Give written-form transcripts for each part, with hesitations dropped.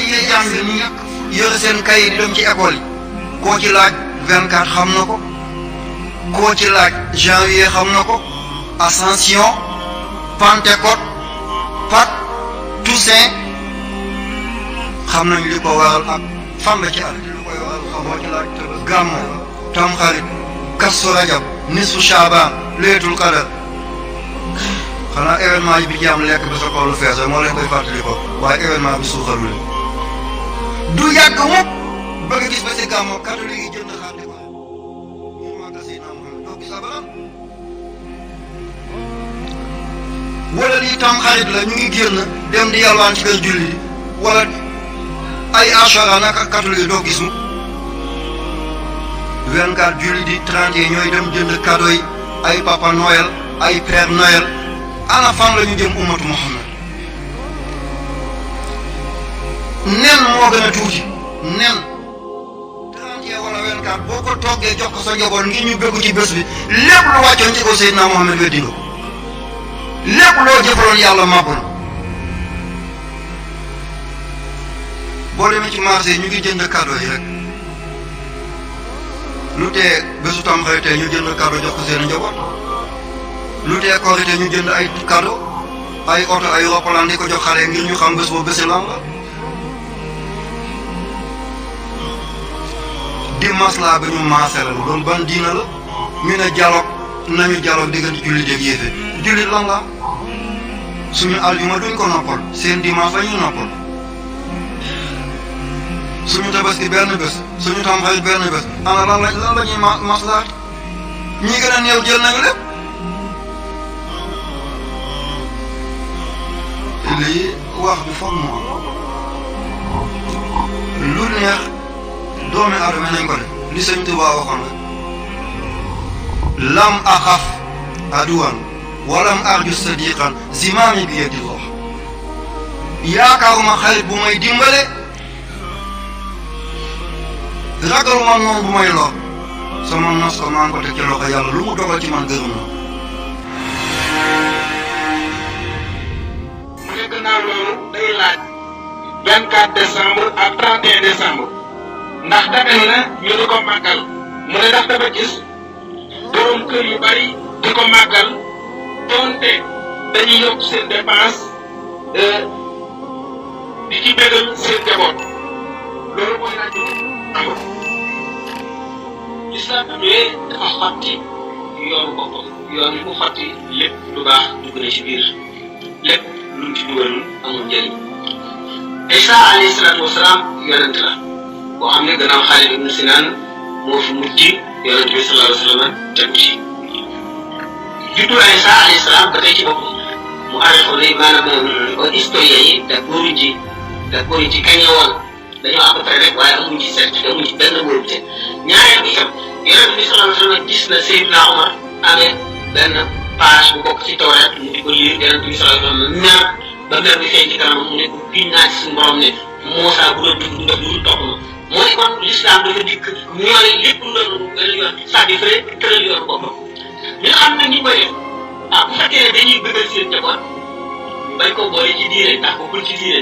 yi jàng ni yore seen kayit di dem ci école yi koo ci laaj 24 xam na ko koo ci laaj janvier xam na ko Ascension Pentecôte Pâques Toussaint xam nañ li ko waral ak fan la ci at li koy waral xamoo ci laaj Gàmmu Tamxarit Kazu Rajab nisfu Shaaban Laylatul Qadr xanaa événement yi bi ci am lekk ba sa xol fees moo leen koy fàttali ko waaye événement bi suuxalu leen du yàgg mukk bëgg a gis ba si Gàmmu catholique yi jënd xaar di ko ñu màggal Seydina Muhammad doo gis abadan wala lii Tamxarit la ñu ngi génn dem di yalwaan ci kër julli yi wala ay Ashura naka catholique yi doo gis mu 24 julli di 31 ñooy dem jënd cadeau yi ay Papa Noël ay Père Noël ana fan la ñu jëm ummatu Muhammad nen moo gën a tuuti nen 31 wala 24 boo ko toggee jox ko sa njaboot ngir ñu bëggu ci bés bi lépp lu wàccoon ci ko Seydina Muhammad weddi nga ko lépp loo jëfaloon yàlla màbb na boo demee ci marché yi ñu ngi jënd cadeau yi rek lu tee bésu Tamxarit tey ñu jënd cadeau jox ko seen njaboot lu tee Korité ñu jënd ay cadeau ay oto ay roppalaan di ko jox xale ngir ñu xam bés boobu bési lan la di maslaa bi ñu maasale la loolu ban diina la ñu ne dialogue nañu dialogue diggante jullit ak yéefe jullit lan la suñu aljuma duñ ko noppal seen dimanche la ñuy noppal suñu tabaski benn bés suñu Tamxarit benn bés ana lan la ñuy maslaat ñi gën a néew jël nañu lépp lii wax bi foog mu am lu neex doomi aadama nañ ko def li sëñ Tuubaa waxoon rek lam axaf aduwan walam arju sadiqan zimaami bi yadillah yaakaaruma xarit bu may dimbale ragaluma noonu bu may lor sama nos ko maa ngi ko teg ci loxo yàlla lu mu dogal ci man gërëm na mu ne gannaaw loolu day laaj 24 décembre ak 31 décembre ndax dagal na ñu di ko màggal mu ne ndax dafa gis borom kër yu bari di ko màggal donte dañuy yokk seen dépense di ci bégal seen jaboot loolu mooy laaj am islam amee dafa xotti yoonu boppam yoon yi mu xotti lépp lu baax dugg na ci biir lépp luñ ci dugalul amul njëriñ Isa alayhi salaatu wasalaam yonent la boo xam ne gannaaw Xaalid ibn Sinaan moo fi mujj yonent bi sallallahu alayhi wa sallam tegu ci juddu Isa alayhi salaam ba tey ci boppam mu arrêté ne maanaam historien yi d'accord ci kañ la woon dañoo à peu près rek waaye amuñ ci certitude amuñ ci benn wóorute ñaareel bi itam yonent bi sallallahu alayhi wa sallam gis na Seydina Omar amee benn page bu bokk ci Tawreet mu di ko lire yonent bi sallallahu alayhi wa sallam mer ba mer bi feeñ ci kanam mu ne ko giñ naa ci suñu borom ne Muusaa bu doon dund du def lu topp na mooy kon l'islam dafa dikk ñooy lépp lu doon yoon c'est-à-dire fële tëral yoon boppam ñu xam ne ñu koy def bu fekkee ne dañuy bëggal seen njaboot bañ ko boole ci diine ndax bokkul ci diine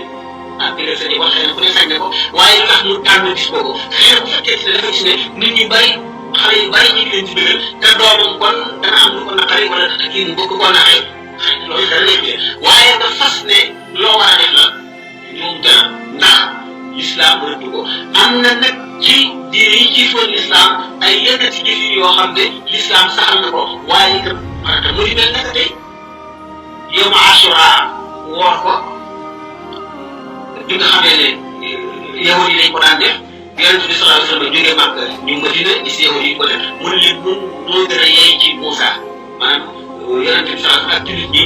bëggal sa njaboot xëy na ku ne sañ na ko waaye lu tax mu tànn bis boobu xëy na bu fekkee ne dafa gis ne nit ñu bari xale yu bari ñu ngi leen ci bëggal te doomam kon dana am lu ko naqari wala kii mu bëgg ko naqari xëy na loolu dana leen waaye nga fas ne loo war a def la moom dana ndax l'islam rëdd ko am na nag ci diine yi ci foon l'islam ay yenn ci jëfin yoo xam ne l'islam saxal na ko waaye itam farata mu di mel naka tey yow ma Ashura woor ko bi nga xamee ne yahud yi dañ ko daan def yonent bi sallallahu alayhi wa sallam jógee Màkka ñu Madina gis yahud yi ko def mu ne leen moom moo gën a yey ci Muusa maanaam yonent bi sallallahu alayhi wa sallam ak jullit ñi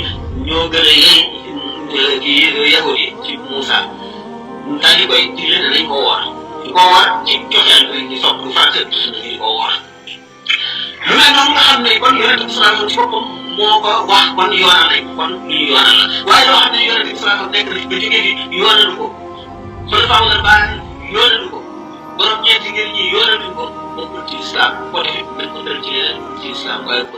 ñoo gën a yey ci yahud yi ci Muusa daal di koy digle ne nañ ko woor di ko woor ci joxeel di sopp du farata di ko woor lu mel noonu nga xam ne kon yonent bi sallallahu alayhi wa sallam ci boppam moo ko wax kon yoonal nañ kon lu ñu yoonal la waaye loo xam ne yonent bi sallallahu alayhi wa sallam nekk na fi ba jógee fi yoonalu ko xulafaa ul arbaa yoonalu ko borom ñeenti ngir ñi yoonaluñ ko bokkul ci islam bu ko defee dañ ko tëral ci leneen ci islam waaye ko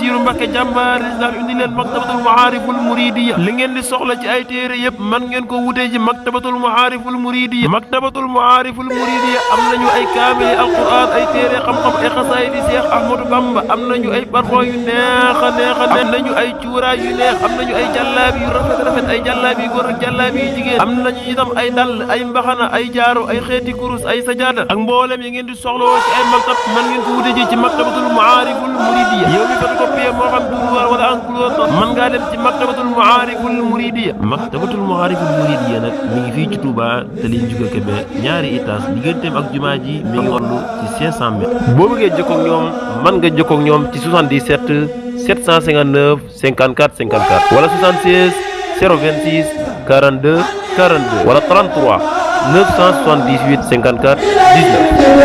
Basiiru Mbàkke jàmbaar lislaam indi leen maktabatul maariful muridiya li ngeen di soxla ci ay téere yëpp man ngeen ko wutee ci maktabatul maariful muridiya maktabatul maariful muridiya am nañu ay kaamili alquran ay téere xam-xam ay xasaayidi Seex Ahmadu Bamba am nañu ay parfum yu neex a am nañu ay cuuraay yu neex am nañu ay jàllaabi yu rafet ay jàllaabi góor ak jàllaabi yu jigéen am nañu itam ay dàll ay mbaxana ay jaaro ay xeeti kurus ay sajaada ak mboolem yi ngeen di soxlawoo ci ay maktab man ngeen ko wutee ji ci maktabatul maariful muridiya yow mi photocopie moo xam duruwaar wala en couleur man ngaa dem ci maktabatul maariful muridiya maktabatul maariful muridiya nag mi ngi fii ci Touba te liñ juga Kébé ñaari étage digganteem ak jumaa ji mi ngi wollu ci 500 mètres boo bëggee jokkoo ak ñoom man nga jokkoo ak ñoom ci 77 759 54 54 wala 76 026 42 42 wala 33 978 54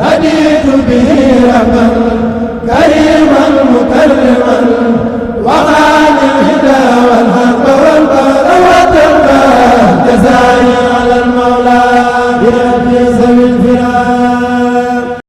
هديت به ربنا